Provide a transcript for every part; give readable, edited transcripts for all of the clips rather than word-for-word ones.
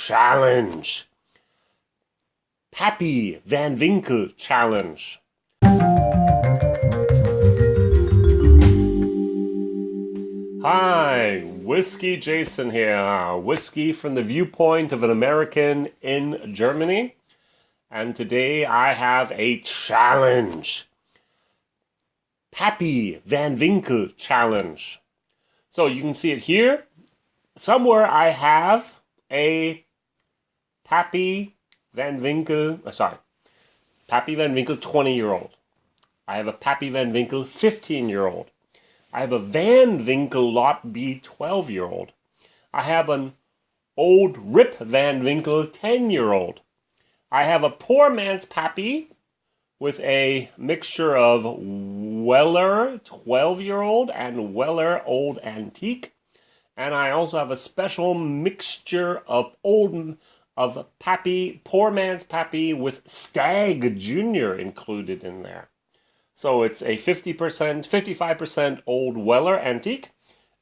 challenge. Pappy van Winkle challenge. Hi, WhiskyJason here. Whiskey from the viewpoint of an American in Germany. And today I have a challenge. Pappy van Winkle challenge. So you can see it here. Somewhere I have a Pappy van Winkle 20-year-old. I have a Pappy van Winkle 15-year-old. I have a Van Winkle Lot B 12-year-old. I have an old Rip Van Winkle 10-year-old. I have a poor man's Pappy with a mixture of Weller 12-year-old and Weller Old Antique. And I also have a special mixture of Pappy, poor man's Pappy with Stag Jr. included in there. So it's a 55% old Weller Antique.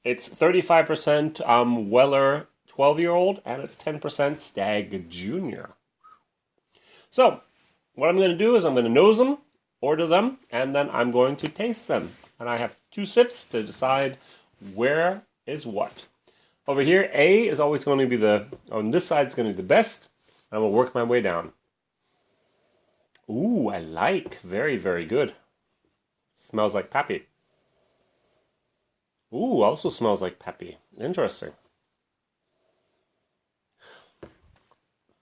It's 35% Weller 12-year-old, and it's 10% Stag Jr. So what I'm going to do is I'm going to nose them, order them, and then I'm going to taste them. And I have 2 sips to decide where is what. Over here, A is always going to be on this side is going to be the best. And I will work my way down. Ooh, I like. Very, very good. Smells like Pappy. Ooh, also smells like Pappy. Interesting.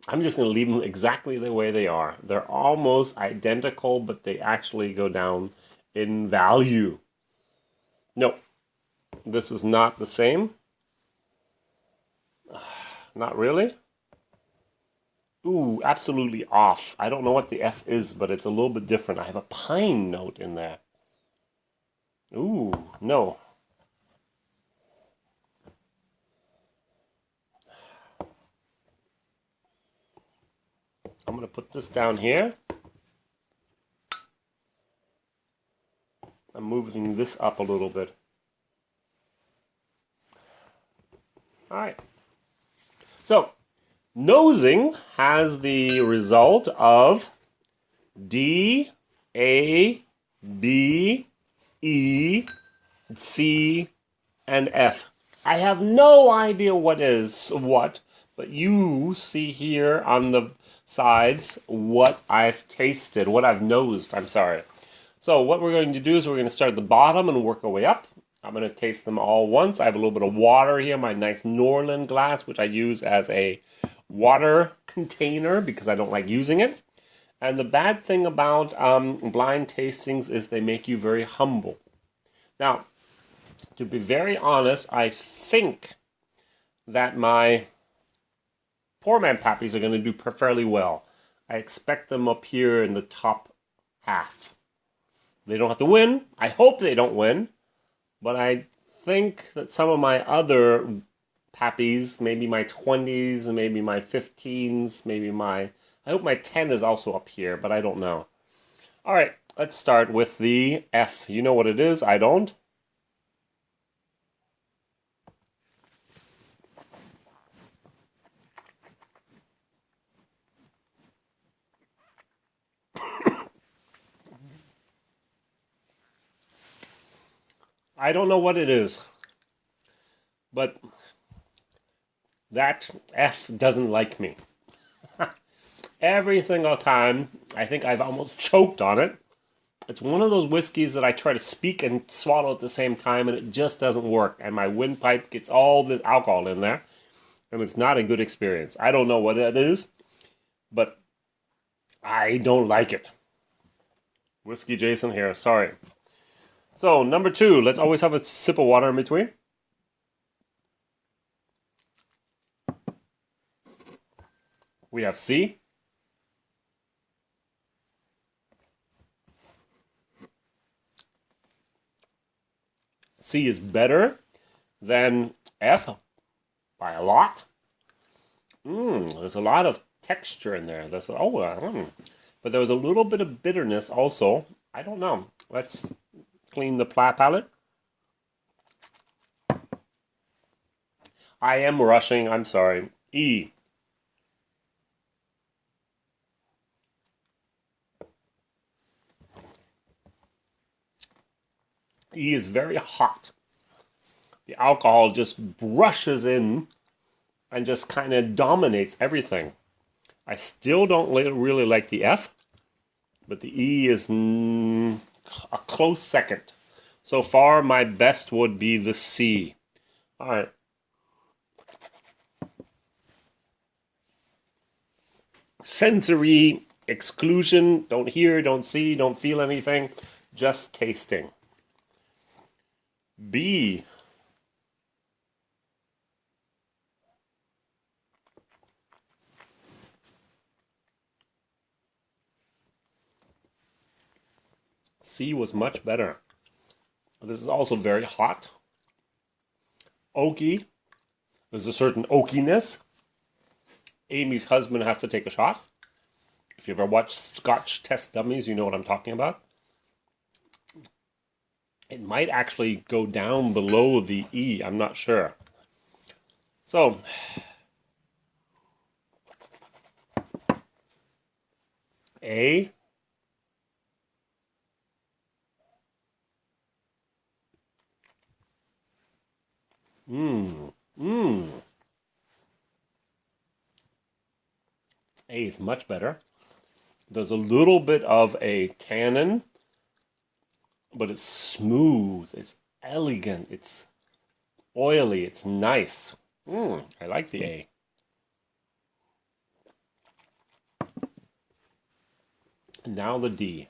I'm just going to leave them exactly the way they are. They're almost identical, but they actually go down in value. No, this is not the same. Not really. Ooh, absolutely off. I don't know what the F is, but it's a little bit different. I have a pine note in there. Ooh, no. I'm going to put this down here. I'm moving this up a little bit. All right. So, nosing has the result of D, A, B, E, C, and F. I have no idea what is what, but you see here on the sides what I've tasted, what I've nosed, I'm sorry. So what we're going to do is we're going to start at the bottom and work our way up. I'm going to taste them all once. I have a little bit of water here, my nice Norland glass, which I use as a water container because I don't like using it. And the bad thing about blind tastings is they make you very humble. Now, to be very honest, I think that my poor man Pappies are going to do fairly well. I expect them up here in the top half. They don't have to win. I hope they don't win. But I think that some of my other Pappies, maybe my 20s, maybe my 15s, I hope my 10 is also up here, but I don't know. All right, let's start with the F. You know what it is? I don't. I don't know what it is, but that F doesn't like me. Every single time, I think I've almost choked on it. It's one of those whiskeys that I try to speak and swallow at the same time, and it just doesn't work. And my windpipe gets all the alcohol in there, and it's not a good experience. I don't know what that is, but I don't like it. WhiskyJason here, sorry. So, number 2, let's always have a sip of water in between. We have C. C is better than F by a lot. There's a lot of texture in there. But there was a little bit of bitterness also. I don't know. Let's clean the palate. I am rushing. I'm sorry. E. E is very hot. The alcohol just brushes in and just kind of dominates everything. I still don't really like the F, but the E is a close second. So far, my best would be the C. All right. Sensory exclusion. Don't hear, don't see, don't feel anything. Just tasting. B. C was much better. This is also very hot. Oaky. There's a certain oakiness. Amy's husband has to take a shot. If you ever watched Scotch Test Dummies, you know what I'm talking about. It might actually go down below the E. I'm not sure. So, A. A is much better. There's a little bit of a tannin, but it's smooth, it's elegant, it's oily, it's nice. I like the A. And now the D.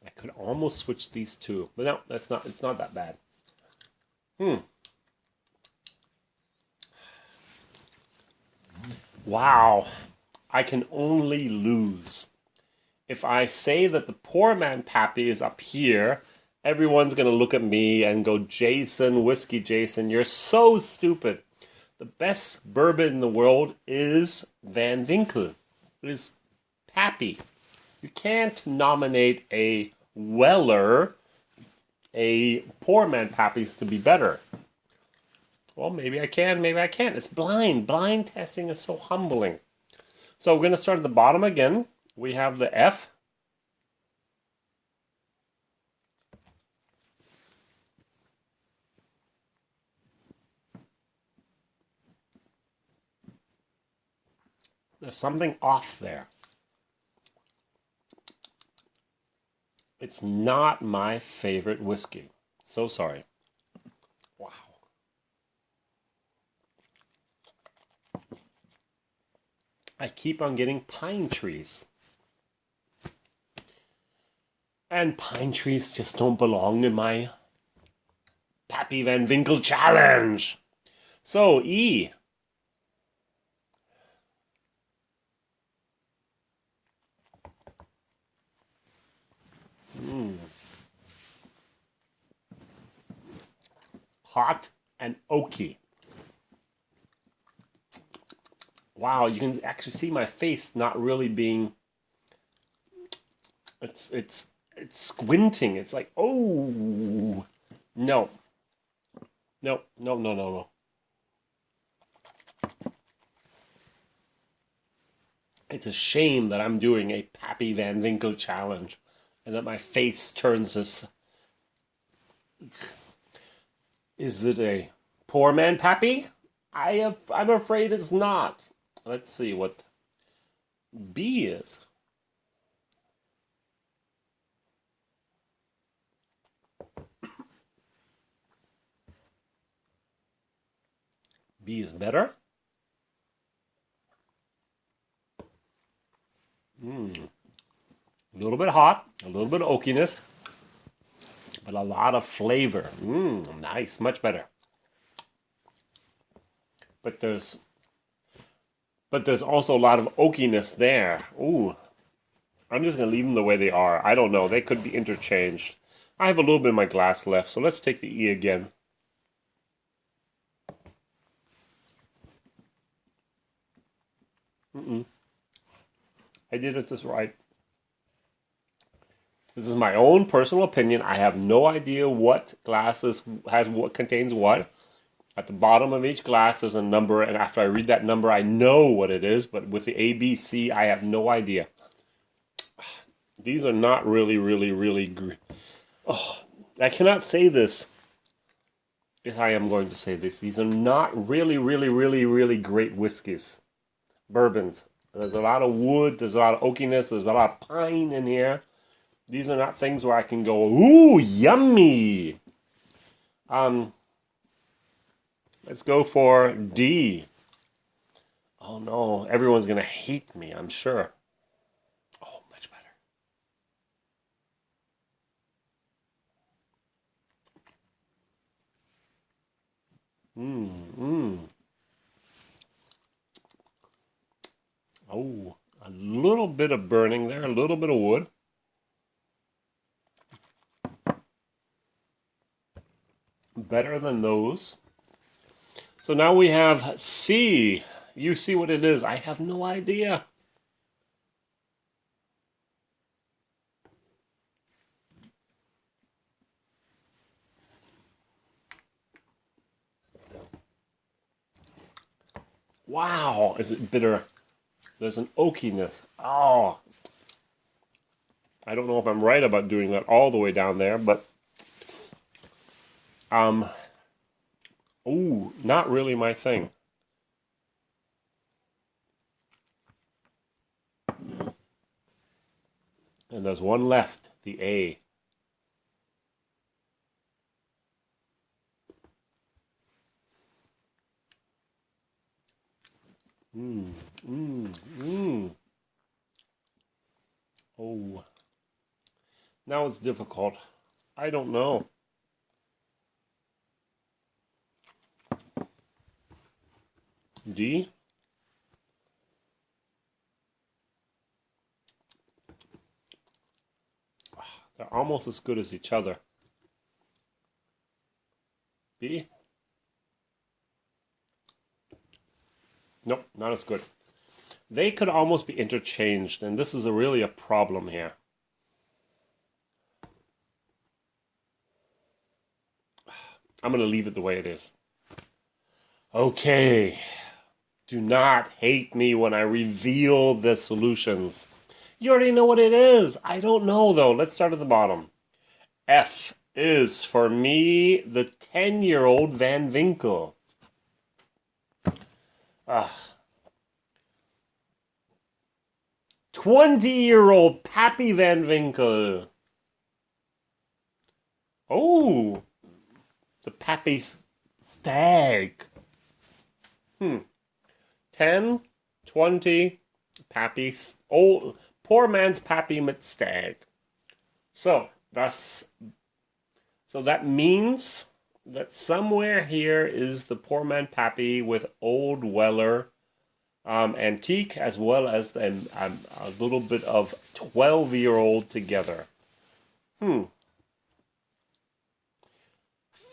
I could almost switch these two, but no, it's not that bad. Wow. I can only lose. If I say that the poor man Pappy is up here, everyone's going to look at me and go, Jason, WhiskyJason, you're so stupid. The best bourbon in the world is Van Winkle. It is Pappy. You can't nominate a Weller, a poor man Pappy's to be better. Well, maybe I can, maybe I can't. It's blind. Blind testing is so humbling. So we're going to start at the bottom again. We have the F. There's something off there. It's not my favorite whiskey. So sorry. Wow. I keep on getting pine trees. And pine trees just don't belong in my Pappy van Winkle challenge. So, E. Hot and oaky. Wow, you can actually see my face not really being... It's squinting. It's like, oh, no. No, no, no, no, no. It's a shame that I'm doing a Pappy van Winkle challenge and that my face turns this. Is it a poor man Pappy? I'm afraid it's not. Let's see what B is. B is better. A little bit hot, a little bit of oakiness, but a lot of flavor. Nice, much better. But there's also a lot of oakiness there. Ooh, I'm just gonna leave them the way they are. I don't know. They could be interchanged. I have a little bit of my glass left, so let's take the E again. I did it just right. This is my own personal opinion. I have no idea what glasses has what contains what. At the bottom of each glass, there's a number, and after I read that number, I know what it is, but with the A, B, C, I have no idea. These are not really. Oh, I cannot say this. If I am going to say this, these are not really great whiskeys. Bourbons. There's a lot of wood, there's a lot of oakiness, there's a lot of pine in here. These are not things where I can go, ooh, yummy. Let's go for D. Oh no, everyone's gonna hate me, I'm sure. Oh, much better. Oh, a little bit of burning there, a little bit of wood. Better than those. So now we have C. You see what it is. I have no idea. Wow, is it bitter? There's an oakiness. Oh, I don't know if I'm right about doing that all the way down there, but ooh, not really my thing. And there's one left, the A. Oh, now it's difficult. I don't know. D? They're almost as good as each other. B? Nope, not as good. They could almost be interchanged, and this is really a problem here. I'm going to leave it the way it is. Okay. Do not hate me when I reveal the solutions. You already know what it is. I don't know, though. Let's start at the bottom. F is, for me, the 10-year-old Van Winkle. 20-year-old Pappy van Winkle. Oh, the Pappy Stag. 10, 20, Pappy, old, poor man's Pappy mit Stag. So that means that somewhere here is the poor man Pappy with Old Weller antique, as well as a little bit of 12-year-old together.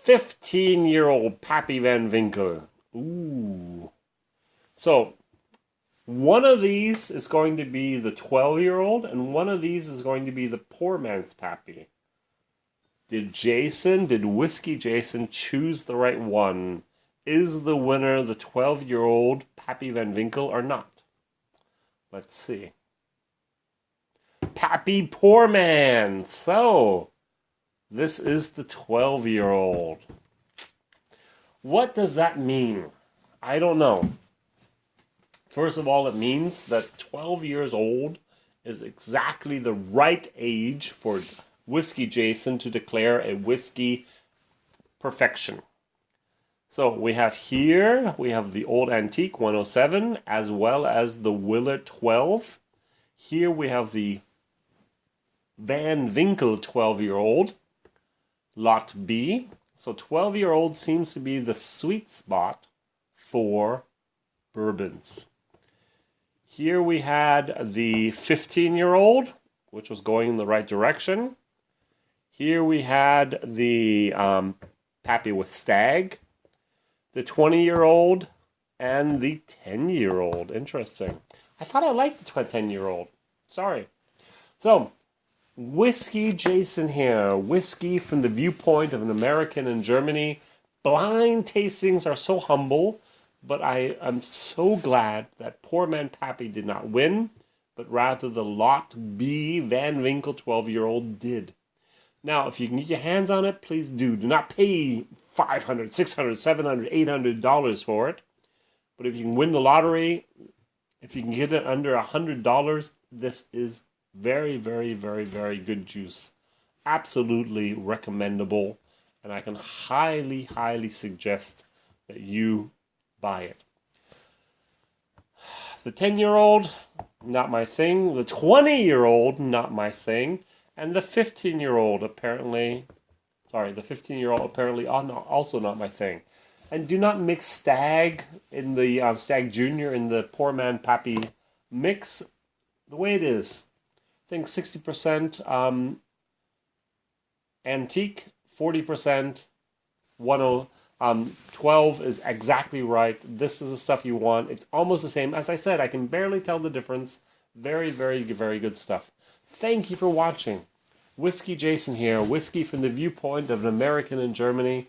15-year-old Pappy van Winkle. Ooh. So, one of these is going to be the 12-year-old, and one of these is going to be the poor man's Pappy. Did WhiskyJason choose the right one? Is the winner the 12-year-old Pappy van Winkle or not? Let's see. Pappy Poor Man. So, this is the 12-year-old. What does that mean? I don't know. First of all, it means that 12 years old is exactly the right age for WhiskyJason to declare a whiskey perfection. So we have here, we have the Old Antique 107, as well as the Willard 12. Here we have the Van Winkle 12-year-old, Lot B. So 12-year-old seems to be the sweet spot for bourbons. Here we had the 15-year-old, which was going in the right direction. Here we had the Pappy with Stag, the 20-year-old, and the 10-year-old. Interesting. I thought I liked the 10-year-old. Sorry. So, WhiskyJason here. Whiskey from the viewpoint of an American in Germany. Blind tastings are so humble, but I am so glad that poor man Pappy did not win, but rather the Lot B Van Winkle 12-year-old did. Now, if you can get your hands on it, please do. Do not pay $500, $600, $700, $800 for it. But if you can win the lottery, if you can get it under $100, this is very, very, very, very good juice. Absolutely recommendable. And I can highly, highly suggest that you buy it. The 10-year-old, not my thing. The 20-year-old, not my thing. And the 15-year-old apparently, the 15-year-old apparently also not my thing. And do not mix Stag in the Stag Junior in the Poor Man Pappy mix the way it is. I think 60% antique, 40% 12 is exactly right. This is the stuff you want. It's almost the same. As I said, I can barely tell the difference. Very, very, very good stuff. Thank you for watching. WhiskyJason here. Whiskey from the viewpoint of an American in Germany.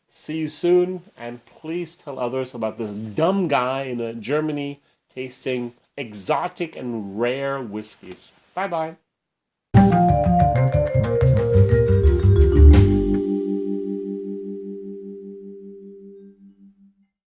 See you soon, and please tell others about this dumb guy in Germany tasting exotic and rare whiskeys. Bye-bye.